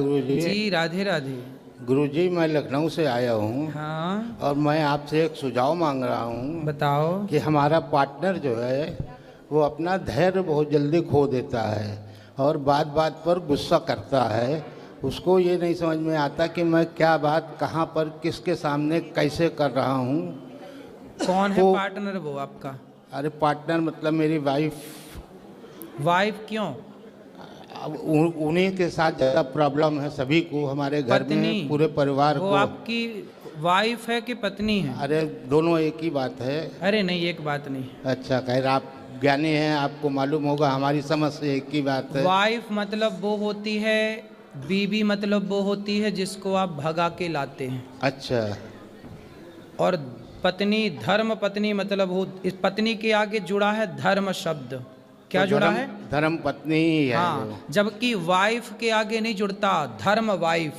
गुरुजी। जी राधे राधे। गुरुजी, मैं लखनऊ से आया हूँ। हाँ और मैं आपसे एक सुझाव मांग रहा हूँ बताओ। कि हमारा पार्टनर जो है वो अपना धैर्य बहुत जल्दी खो देता है और बात बात पर गुस्सा करता है। उसको ये नहीं समझ में आता कि मैं क्या बात कहाँ पर किसके सामने कैसे कर रहा हूँ। कौन है तो पार्टनर वो आपका? अरे पार्टनर मतलब मेरी वाइफ। वाइफ क्यों? अब उन्हीं के साथ ज़्यादा प्रॉब्लम है सभी को, हमारे घर पत्नी? में पूरे परिवार वो को। आपकी वाइफ है कि पत्नी है? अरे दोनों एक ही बात है। अरे नहीं, एक बात नहीं। अच्छा, खैर आप ज्ञानी हैं, आपको मालूम होगा, हमारी समझ से एक ही बात है। वाइफ मतलब वो होती है, बीवी मतलब वो होती है जिसको आप भगा के लाते हैं। अच्छा। और पत्नी, धर्म पत्नी मतलब वो, इस पत्नी के आगे जुड़ा है धर्म शब्द। क्या तो जुड़ा है? धर्म पत्नी ही है हाँ, वो। जबकि वाइफ के आगे नहीं जुड़ता धर्म वाइफ,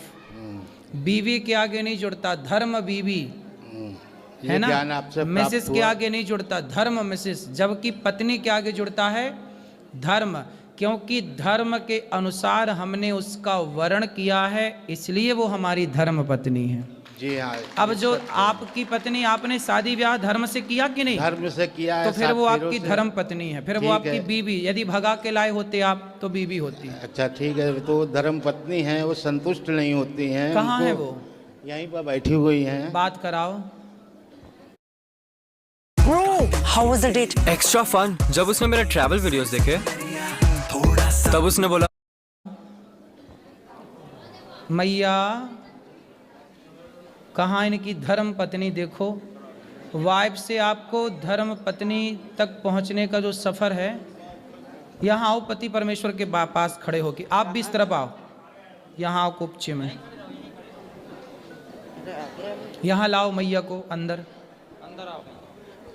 बीवी के आगे नहीं जुड़ता धर्म बीवी, है ये ना? ज्ञान आपसे मिसेस प्राप्त के हुआ। आगे नहीं जुड़ता धर्म मिसेस, जबकि पत्नी के आगे जुड़ता है धर्म, क्योंकि धर्म के अनुसार हमने उसका वर्ण किया है, इसलिए वो हमारी धर्म पत्नी है। जी हाँ। अब जो आपकी पत्नी, आपने शादी ब्याह धर्म से किया कि नहीं? धर्म से किया है, तो फिर वो 7 फेरों आपकी से। धर्म पत्नी है, फिर वो ठीक आपकी है। बीवी। यदि भगा के लाए होते आप तो बीवी होती। अच्छा ठीक है, तो धर्म पत्नी है, वो संतुष्ट नहीं होती हैं। कहाँ है उनको वो? यहीं पर बैठी हुई हैं। बात कराओ। Bro, how was the date? Extra fun. जब उसने मेरे ट्रैवल वीडियोस देखे तब उसने बोला, मैया कहाँ इनकी धर्म पत्नी देखो। वाइफ से आपको धर्म पत्नी तक पहुँचने का जो सफ़र है, यहाँ आओ पति परमेश्वर के पास खड़े होके। आप भी इस तरफ आओ, यहाँ आओ कुपचे में, यहाँ लाओ मैया को अंदर। अंदर आओ,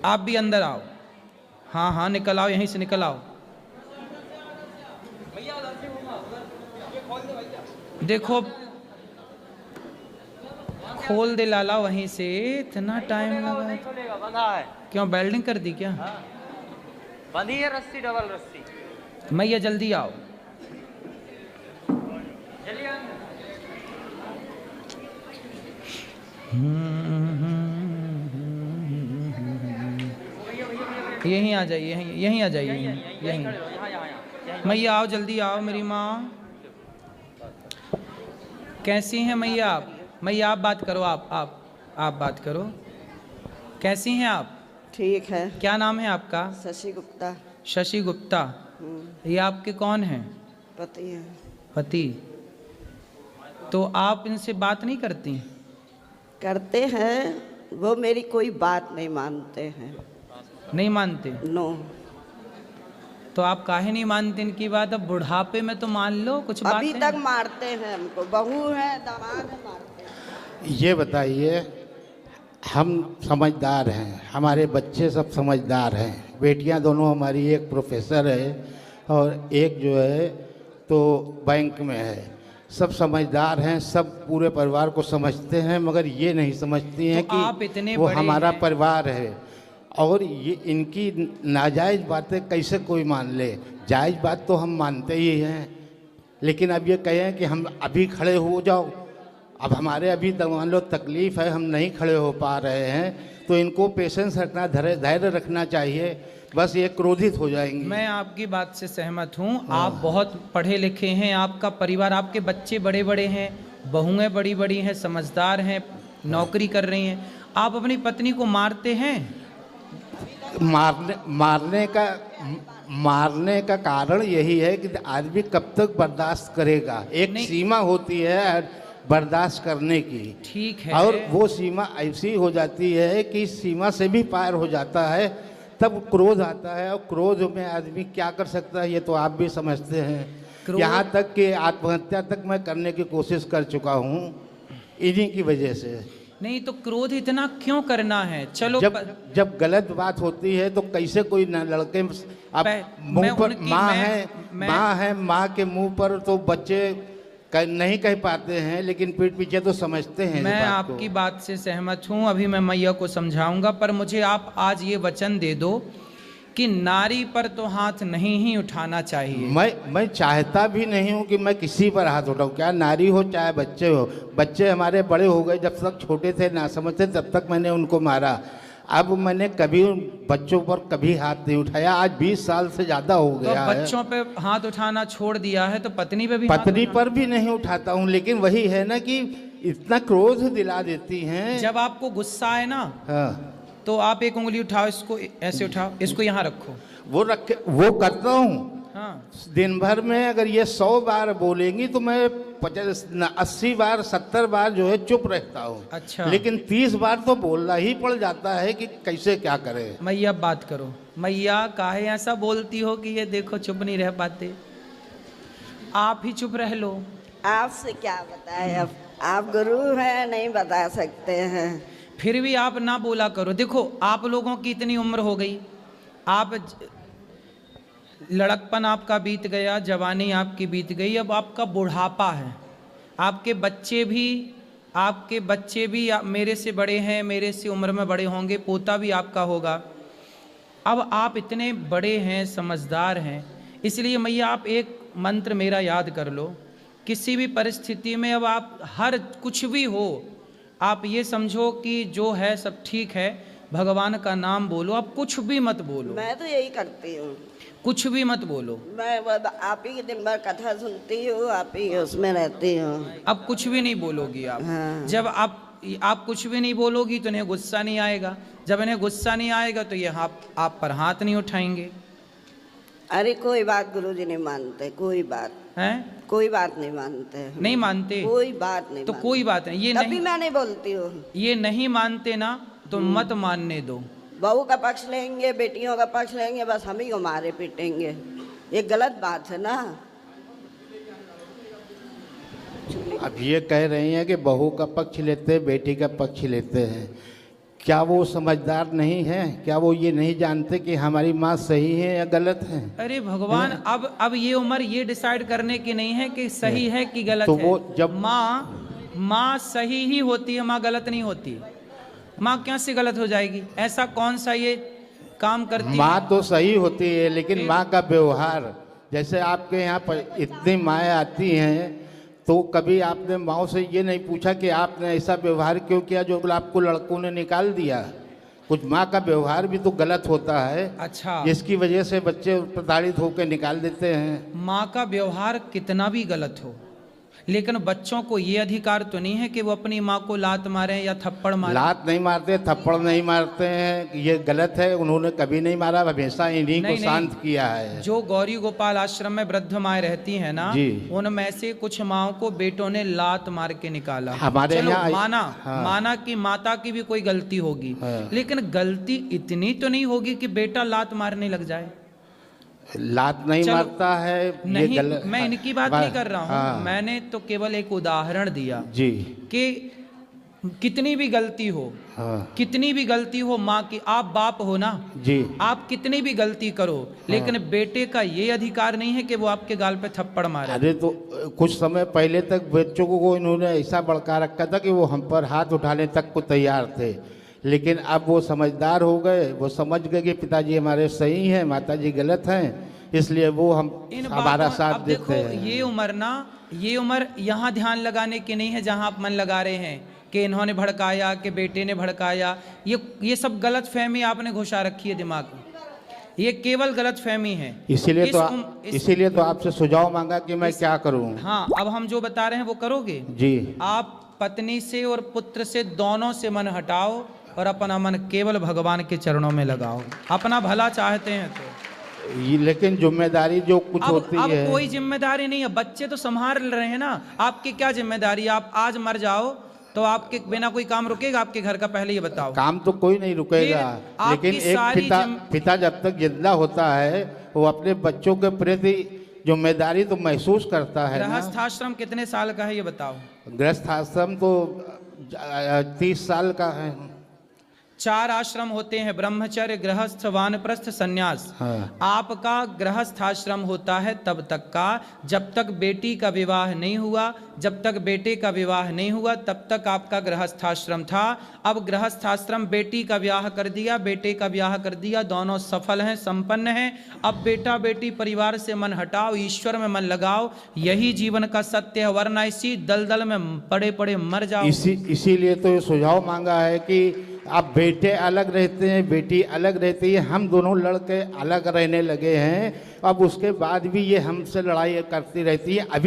आप भी अंदर आओ। हाँ हाँ निकल आओ, यहीं से निकल आओ। देखो खोल दे लाला वहीं से, इतना टाइम लगा। बंधा है। क्यों बेल्डिंग कर दी क्या? बंधी है रस्सी, डबल रस्सी। मैया जल्दी आओ। चलिए यहीं आ जाइए, यहीं आ जाइए, यहीं। मैया आओ, जल्दी आओ मेरी माँ। कैसी हैं मैया आप? मैया आप बात करो, आप बात करो। कैसी हैं आप? ठीक है। क्या नाम है आपका? शशि गुप्ता। शशि गुप्ता। ये आपके कौन हैं? पति है। पति। तो आप इनसे बात नहीं करती? करते हैं, वो मेरी कोई बात नहीं मानते हैं। नहीं मानते? नो। तो आप काहे नहीं मानते इनकी बात? अब बुढ़ापे में तो मान लो कुछ बात अभी है। तक मारते हैं हमको, बहू है दामाद है, मारते हैं। ये बताइए, हम समझदार हैं, हमारे बच्चे सब समझदार हैं, बेटियां दोनों हमारी, एक प्रोफेसर है और एक जो है तो बैंक में है। सब समझदार हैं, सब पूरे परिवार को समझते हैं, मगर ये नहीं समझती हैं तो आप इतने कि वो बड़े हमारा हैं। परिवार है। और ये इनकी नाजायज़ बातें कैसे कोई मान ले? जायज़ बात तो हम मानते ही हैं, लेकिन अब ये कहें कि हम अभी खड़े हो जाओ, अब हमारे अभी मान लो तकलीफ़ है, हम नहीं खड़े हो पा रहे हैं, तो इनको पेशेंस रखना, धैर्य रखना चाहिए, बस ये क्रोधित हो जाएंगी। मैं आपकी बात से सहमत हूँ। आप बहुत पढ़े लिखे हैं, आपका परिवार, आपके बच्चे बड़े बड़े हैं, बहुएं बड़ी बड़ी हैं, समझदार हैं, नौकरी कर रही हैं। आप अपनी पत्नी को मारते हैं? मारने का कारण यही है कि आदमी कब तक बर्दाश्त करेगा। एक सीमा होती है बर्दाश्त करने की। ठीक है। और वो सीमा ऐसी हो जाती है कि सीमा से भी पार हो जाता है, तब क्रोध आता है, और क्रोध में आदमी क्या कर सकता है ये तो आप भी समझते हैं। यहाँ तक कि आत्महत्या तक मैं करने की कोशिश कर चुका हूँ इन्हीं की वजह से। नहीं तो क्रोध इतना क्यों करना है? चलो जब गलत बात होती है तो कैसे कोई न लड़के अब मुंह पर माँ है, माँ के मुंह पर तो बच्चे नहीं कह पाते हैं, लेकिन पीठ पीछे तो समझते हैं। मैं आपकी बात से सहमत हूँ, अभी मैं मैया को समझाऊंगा, पर मुझे आप आज ये वचन दे दो कि नारी पर तो हाथ नहीं ही उठाना चाहिए। मैं चाहता भी नहीं हूँ कि मैं किसी पर हाथ उठाऊँ, क्या नारी हो चाहे बच्चे हो। बच्चे हमारे बड़े हो गए, जब तक छोटे थे ना समझते तब तक मैंने उनको मारा। अब मैंने कभी उन बच्चों पर कभी हाथ नहीं उठाया। आज 20 साल से ज़्यादा हो तो गया है। बच्चों पे हाथ उठाना छोड़ दिया है तो पत्नी पे भी हाथ पत्नी उठाना- पर भी नहीं उठाता हूँ, लेकिन वही है ना कि इतना क्रोध दिला देती हैं। जब आपको गुस्सा आए ना हाँ, तो आप एक उंगली उठाओ, इसको ऐसे उठाओ, इसको यहाँ रखो। वो करता हूँ। हाँ, दिन भर में अगर ये 100 बार बोलेंगी तो मैं 80 बार 70 बार जो है चुप रहता हूँ। अच्छा। लेकिन 30 बार तो बोलना ही पड़ जाता है कि कैसे क्या करें। मैया बात करो। मैया काहे ऐसा बोलती हो कि ये देखो चुप नहीं रह पाते, आप ही चुप रह लो। आपसे क्या बताए, अब आप गुरु हैं, नहीं बता सकते हैं। फिर भी आप ना बोला करो। देखो आप लोगों की इतनी उम्र हो गई, आप लड़कपन आपका बीत गया, जवानी आपकी बीत गई, अब आपका बुढ़ापा है। आपके बच्चे भी मेरे से बड़े हैं, मेरे से उम्र में बड़े होंगे, पोता भी आपका होगा। अब आप इतने बड़े हैं, समझदार हैं, इसलिए मैया आप एक मंत्र मेरा याद कर लो। किसी भी परिस्थिति में अब आप हर कुछ भी हो, आप ये समझो कि जो है सब ठीक है, भगवान का नाम बोलो, आप कुछ भी मत बोलो, मैं तो यही करती हूँ, कुछ भी मत बोलो। मैं आप ही की दिन भर कथा सुनती हूँ, आप ही उसमें रहती हूँ। अब कुछ भी नहीं बोलोगी आप। हाँ। जब आप कुछ भी नहीं बोलोगी तो इन्हें गुस्सा नहीं आएगा, जब इन्हें गुस्सा नहीं आएगा तो ये आप पर हाथ नहीं उठाएंगे। अरे कोई बात गुरुजी नहीं मानते, कोई बात, हैं? कोई बात नहीं मानते, नहीं मानते? कोई बात नहीं तो मानते। कोई बात नहीं, ये तभी नहीं, मैं नहीं बोलती हूँ। ये नहीं मानते ना तो मत मानने दो। बहू का पक्ष लेंगे, बेटियों का पक्ष लेंगे, बस हम ही को मारे पीटेंगे, ये गलत बात है ना। अब ये कह रही हैं कि बहू का पक्ष लेते हैं, बेटी का पक्ष लेते हैं। क्या वो समझदार नहीं है? क्या वो ये नहीं जानते कि हमारी माँ सही है या गलत है? अरे भगवान, अब ये उम्र ये डिसाइड करने की नहीं है कि सही है कि गलत तो है। वो जब माँ सही ही होती है, माँ गलत नहीं होती। माँ कैसे गलत हो जाएगी? ऐसा कौन सा ये काम करती है? माँ तो सही होती है, लेकिन माँ का व्यवहार, जैसे आपके यहाँ पर इतनी माएँ आती हैं, तो कभी आपने माँ से ये नहीं पूछा कि आपने ऐसा व्यवहार क्यों किया जो आपको लड़कों ने निकाल दिया? कुछ माँ का व्यवहार भी तो गलत होता है। अच्छा, जिसकी वजह से बच्चे प्रताड़ित होकर निकाल देते हैं। माँ का व्यवहार कितना भी गलत हो, लेकिन बच्चों को ये अधिकार तो नहीं है कि वो अपनी माँ को लात मारें या थप्पड़ मारें। लात नहीं मारते, थप्पड़ नहीं मारते हैं, ये गलत है। उन्होंने कभी नहीं मारा, हमेशा इन्हीं को शांत किया है। जो गौरी गोपाल आश्रम में वृद्ध माएँ रहती हैं ना, उनमें से कुछ माओ को बेटों ने लात मार के निकाला। हमारे चलो यहाँ माना कि माता की भी कोई गलती होगी, लेकिन गलती इतनी तो नहीं होगी कि बेटा लात मारने लग जाए। लात नहीं मारता है, नहीं, ये गलत। मैं इनकी बात नहीं कर रहा हूँ, मैंने तो केवल एक उदाहरण दिया जी कि कितनी भी गलती हो, कितनी भी गलती हो माँ की, आप बाप हो ना जी, आप कितनी भी गलती करो, लेकिन बेटे का ये अधिकार नहीं है कि वो आपके गाल पे थप्पड़ मारे। अरे तो कुछ समय पहले तक बच्चों को इन्होंने ऐसा भड़का रखा था कि वो हम पर हाथ उठाने तक को तैयार थे, लेकिन अब वो समझदार हो गए। वो समझ गए कि पिताजी हमारे सही हैं, माताजी गलत हैं, इसलिए वो हमारा साथ देते हैं। ये उम्र यहाँ ध्यान लगाने की नहीं है जहाँ आप मन लगा रहे हैं कि इन्होंने भड़काया, कि बेटे ने भड़काया। ये सब गलत फहमी आपने घुसा रखी है दिमाग में, ये केवल गलत फहमी है। इसीलिए तो आपसे सुझाव मांगा कि मैं क्या करूं। हाँ, अब हम जो बता रहे हैं वो करोगे जी। आप पत्नी से और पुत्र से दोनों से मन हटाओ और अपना मन केवल भगवान के चरणों में लगाओ। अपना भला चाहते हैं तो लेकिन जिम्मेदारी जो कुछ होती है, अब कोई जिम्मेदारी नहीं है। बच्चे तो संभाल रहे हैं ना, आपकी क्या जिम्मेदारी? आप आज मर जाओ तो आपके बिना कोई काम रुकेगा आपके घर का? पहले ये बताओ। काम तो कोई नहीं रुकेगा, लेकिन एक पिता जब तक जिंदा होता है वो अपने बच्चों के प्रति जिम्मेदारी तो महसूस करता है। गृहस्थाश्रम कितने साल का है ये बताओ? गृहस्थाश्रम तो 30 साल का है। 4 आश्रम होते हैं, ब्रह्मचर्य, गृहस्थ, वानप्रस्थ, सन्यास। हाँ। आपका गृहस्थ आश्रम होता है तब तक का जब तक बेटी का विवाह नहीं हुआ, जब तक बेटे का विवाह नहीं हुआ तब तक आपका गृहस्थ आश्रम था। अब गृहस्थ आश्रम, बेटी का ब्याह कर दिया, बेटे का ब्याह कर दिया, दोनों सफल हैं, संपन्न हैं। अब बेटा बेटी परिवार से मन हटाओ, ईश्वर में मन लगाओ, यही जीवन का सत्य है, वरना इसी दलदल में पड़े पड़े मर जाओ। इसीलिए तो ये सुझाव मांगा है कि अब बेटे अलग रहते हैं, बेटी अलग रहती है, हम दोनों लड़के अलग रहने लगे हैं। अब उसके बाद भी ये हमसे लड़ाई करती रहती है। अभी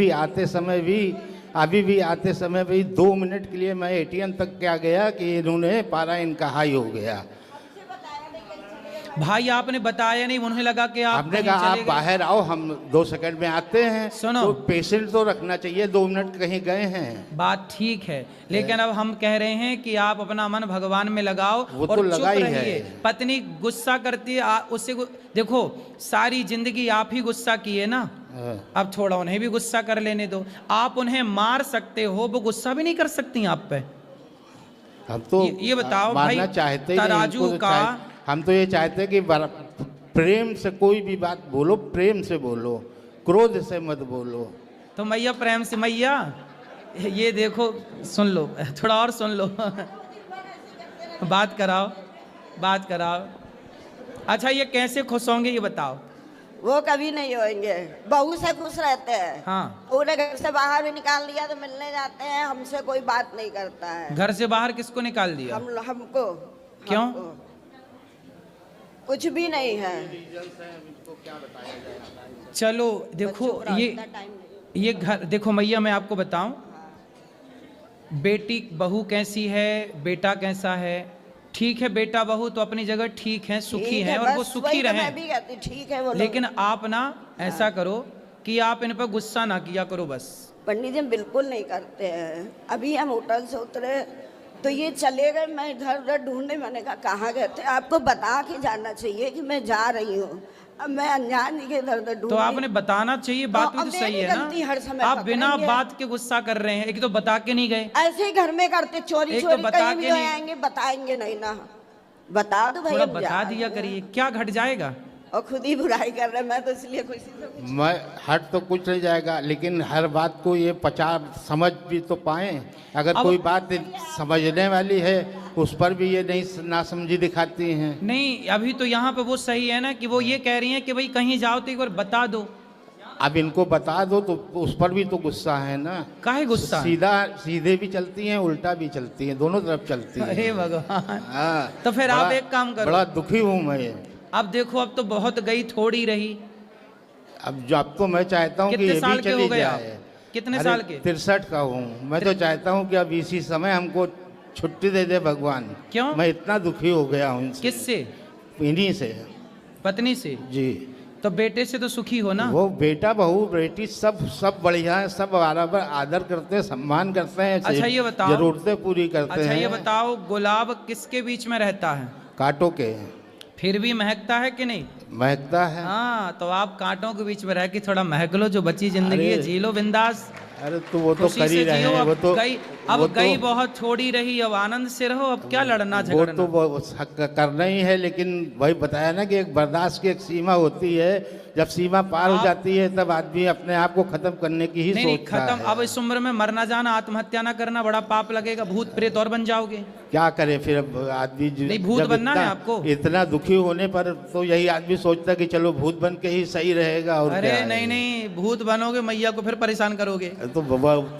भी आते समय भी 2 मिनट के लिए मैं एटीएम तक क्या गया कि इन्होंने पारा इनका हाई हो गया। भाई आपने बताया नहीं, उन्हें लगा कि आप आपने कहीं कहा आप चले गए। बाहर आओ, हम 2 सेकंड में आते हैं। सुनो। तो पेशेंट तो रखना चाहिए, 2 मिनट कहीं गए हैं। बात ठीक है, लेकिन अब हम कह रहे हैं कि आप अपना मन भगवान में लगाओ वो और तो चुप लगा ही है। रहिए। पत्नी गुस्सा करती है, देखो सारी जिंदगी आप ही गुस्सा किए ना, अब थोड़ा उन्हें भी गुस्सा कर लेने दो। आप उन्हें मार सकते हो, वो गुस्सा भी नहीं कर सकती आप पे। हम तो ये बताओ भाई, मारना चाहते ही नहीं, तराजू इनको तो का हम तो ये चाहते हैं कि प्रेम से कोई भी बात बोलो, प्रेम से बोलो, क्रोध से मत बोलो। तो मैया प्रेम से, मैया ये देखो, सुन लो, थोड़ा और सुन लो। बात कराओ। अच्छा ये कैसे खुश होंगे ये बताओ। वो कभी नहीं होंगे, बहू से खुश रहते हैं। हाँ। उन्हें घर से बाहर भी निकाल दिया तो मिलने जाते हैं, हमसे कोई बात नहीं करता है। घर से बाहर किसको निकाल दिया? हमको। क्यों? कुछ भी नहीं है। चलो देखो, ये घर देखो मैया, मैं आपको बताऊं, बेटी बहू कैसी है, बेटा कैसा है। ठीक है, बेटा बहू तो अपनी जगह ठीक है, सुखी है, और वो सुखी रहे। मैं भी कहती ठीक है वो लोग। लेकिन आप ना ऐसा करो कि आप इन पर गुस्सा ना किया करो बस। पंडित जी हम बिल्कुल नहीं करते हैं। अभी हम होटल से उतरे तो ये चले गए, मैं इधर उधर ढूंढने, मैंने कहा कहाँ गए थे, आपको बता के जाना चाहिए कि मैं जा रही हूँ। अब मैं अनजान के इधर उधर ढूंढ। तो आपने बताना चाहिए, बात भी तो सही है ना। आप बिना बात के गुस्सा कर रहे हैं। एक तो बता के नहीं गए, ऐसे ही घर में करते, चोरी एक तो चोरी बता कहीं भी के नहीं- आएंगे, बताएंगे नहीं ना। बता दो भाई, थोड़ा अब बता जा दिया रहे हैं। करिए, क्या घट जाएगा। और खुद ही बुराई कर रहे हैं, मैं तो इसलिए खुशी से मैं हट तो कुछ नहीं जाएगा, लेकिन हर बात को ये समझ भी तो पाए। अगर अब- कोई बात समझने वाली है उस पर भी ये नहीं नासमझी दिखाती हैं। नहीं, अभी तो यहाँ पे वो सही है ना कि वो ये कह रही हैं कि भाई कहीं जाओ तो एक बार बता दो। अब इनको बता दो तो उस पर भी तो गुस्सा है ना। काहे गुस्सा है? सीधे भी चलती हैं, उल्टा भी चलती हैं, दोनों तरफ चलती हैं। अरे भगवान। हाँ, तो फिर आप एक काम करो। बड़ा दुखी हूँ मैं। अब देखो, अब तो बहुत गई, थोड़ी रही। अब तो मैं चाहता हूँ कि कितने ये साल भी के हो चली गए आप? जाए। कितने अरे, साल के? 63 का हूँ मैं। तो चाहता हूँ कि अब इसी समय हमको छुट्टी दे दे भगवान। क्यों? मैं इतना दुखी हो गया हूँ इनसे। किससे? इन्हीं से। पत्नी से? जी। तो बेटे से तो सुखी हो ना। वो बेटा बहू बेटी सब बढ़िया है, सब बराबर आदर करते हैं, सम्मान करते हैं। अच्छा ये बताओ, जरूरतें पूरी करते हैं। अच्छा ये बताओ, गुलाब किसके बीच में रहता है? कांटों के। फिर भी महकता है कि नहीं? महकता है। हाँ, तो आप कांटों के बीच में रह के थोड़ा महक लो, जो बची जिंदगी है जी लो बिंदास। अरे तो वो तो खुशी कर ही से रहे जियो। हैं। अब वो तो गई, वो अब तो- गई बहुत, छोड़ी रही, अब आनंद से रहो। अब क्या लड़ना वो झगड़ना। तो वो करना ही है, लेकिन वही बताया ना कि एक बर्दाश्त की एक सीमा होती है। जब सीमा पार हो जाती है तब आदमी अपने आप को खत्म करने की ही नहीं सोचता खत्म। है। अब इस उम्र में मरना जाना, आत्महत्या ना करना, बड़ा पाप लगेगा, भूत प्रेत और बन जाओगे। क्या करे फिर अब आदमी नहीं, भूत जब बनना है आपको। इतना दुखी होने पर तो यही आदमी सोचता है कि चलो भूत बन के ही सही रहेगा। और अरे क्या है। नहीं नहीं, भूत बनोगे मैया को फिर परेशान करोगे। तो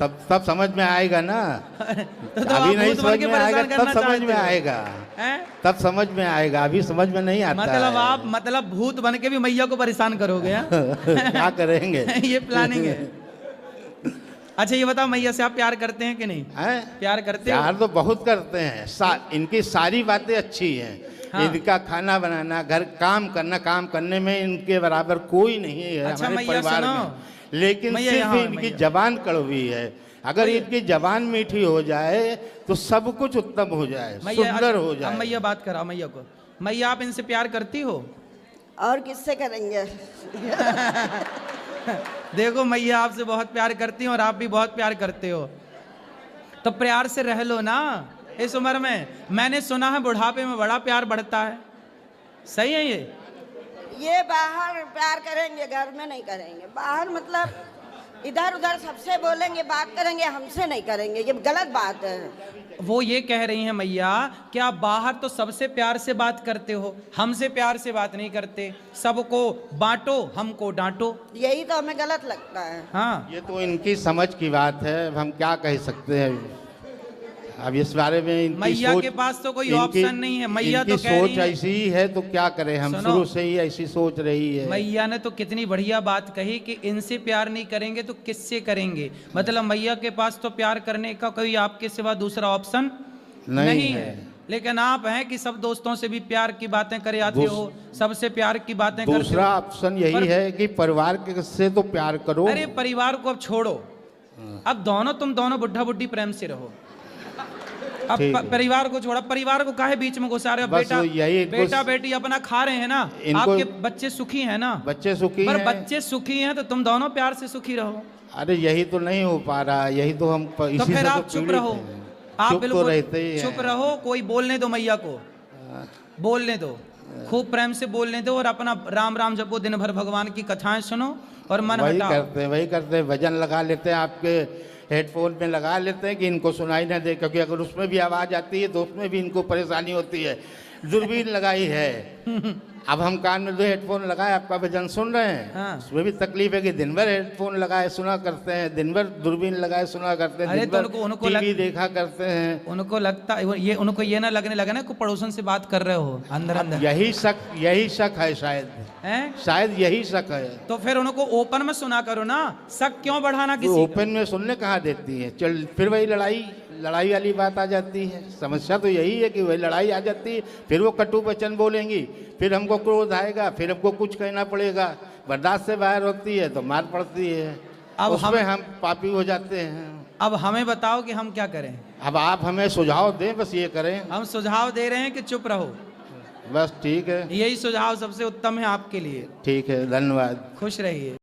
तब समझ में आएगा ना। तो अभी आप नहीं भूत बन समझ के में आएगा, परेशान तब करना समझ में चाहते हो। आएगा। हैं? तब समझ में आएगा, अभी समझ में नहीं आता मतलब है। आप भूत बन के भी मैया को परेशान करोगे। हाँ? क्या करेंगे। ये प्लानिंग है। अच्छा ये बताओ, मैया से आप प्यार करते हैं कि नहीं? हैं? प्यार करते हो? प्यार तो बहुत करते हैं। इनकी सारी बातें अच्छी हैं। हाँ। इनका खाना बनाना, घर काम करना, काम करने में इनके बराबर कोई नहीं है अच्छा, हमारे मैया परिवार सुनो। में। लेकिन मैया सिर्फ यहाँ आओ, इनकी मैया। जबान कड़वी है। अगर इनकी जबान मीठी हो जाए तो सब कुछ उत्तम हो जाए, सुंदर हो अब जाए। मैया बात कराओ मैया को। मैया आप इनसे प्यार करती हो? और किससे करेंगे। देखो मैया आपसे बहुत प्यार करती हैं और आप भी बहुत प्यार करते हो, तो प्यार से रह लो ना। इस उम्र में। मैंने सुना है बुढ़ापे में बड़ा प्यार बढ़ता है, सही है ये बाहर प्यार करेंगे, घर में नहीं करेंगे। बाहर मतलब इधर उधर सबसे बोलेंगे, बात करेंगे, हमसे नहीं करेंगे, ये गलत बात है। वो ये कह रही हैं मैया कि आप बाहर तो सबसे प्यार से बात करते हो, हमसे प्यार से बात नहीं करते, सबको बांटो हमको डांटो। यही तो हमें गलत लगता है। हाँ, ये तो इनकी समझ की बात है, अब हम क्या कह सकते हैं। अब इस बारे में इनकी मैया सोच, के पास तो कोई इनकी- ऑप्शन नहीं है। मैया इनकी तो कह रही सोच है, ऐसी ही है, तो क्या करें हम। सुनो। शुरू से ही ऐसी सोच रही है। मैया ने तो कितनी बढ़िया बात कही कि इनसे प्यार नहीं करेंगे तो किससे करेंगे। मतलब मैया के पास तो प्यार करने का कोई आपके सिवा दूसरा ऑप्शन नहीं है। लेकिन आप हैं कि सब दोस्तों से भी प्यार की बातें करे आते हो, सबसे प्यार की बातें करते दूसरा हो। ऑप्शन यही पर- है कि परिवार के से तो प्यार करो। अरे परिवार को अब छोड़ो, अब तुम दोनों बुढ़ा बुढ़ी प्रेम से रहो। अब ठीक है। परिवार को छोड़ा, परिवार को काहे बीच में घुसा रहे हो? बस बेटा यही बेटा बेटी अपना खा रहे हैं ना, इनको- आपके बच्चे सुखी हैं ना। बच्चे सुखी पर हैं। बच्चे सुखी हैं तो तुम दोनों प्यार से सुखी रहो। अरे यही तो नहीं हो पा रहा, यही तो हम तो इसी फिर से आप तो चुप पीड़ित रहो, हैं। आप चुप तो बिल्कुल रहते ही चुप हैं। रहो। कोई बोलने दो मैया को, बोलने दो, खूब प्रेम से बोलने दो और अपना राम राम जपो, दिन भर भगवान की कथाएं सुनो और मन वही हटाओ। वही करते हैं। वजन लगा लेते हैं, आपके हेडफोन में लगा लेते हैं कि इनको सुनाई ना दे, क्योंकि अगर उसमें भी आवाज़ आती है तो उसमें भी इनको परेशानी होती है। दूरबीन लगाई है, अब हम कान में दो हेडफोन लगाए, आपका भजन सुन रहे हैं। हाँ। उसमें भी तकलीफ है कि दिन भर हेडफोन लगाए सुना करते हैं, दिन भर दूरबीन लगाए सुना करते हैं, अरे दिन तो भर उनको टीवी देखा करते हैं। उनको लगता ये उनको ये ना लगने लगे ना कि पड़ोसन से बात कर रहे हो अंदर अंदर, यही शक है शायद, हैं? शायद यही शक है। तो फिर उनको ओपन में सुना करो ना, शक क्यों बढ़ाना तो किसी का? ओपन में सुनने कहाँ देती है। चल फिर वही लड़ाई वाली बात आ जाती है। समस्या तो यही है कि वही लड़ाई आ जाती है, फिर वो कटु वचन बोलेंगी, फिर हमको क्रोध आएगा, फिर हमको कुछ कहना पड़ेगा, बर्दाश्त से बाहर होती है तो मार पड़ती है। अब उसमें हम पापी हो जाते हैं। अब हमें बताओ कि हम क्या करें। अब आप हमें सुझाव दें, बस ये करें। हम सुझाव दे रहे हैं कि चुप रहो, बस ठीक है, यही सुझाव सबसे उत्तम है आपके लिए। ठीक है, धन्यवाद। खुश रहिए।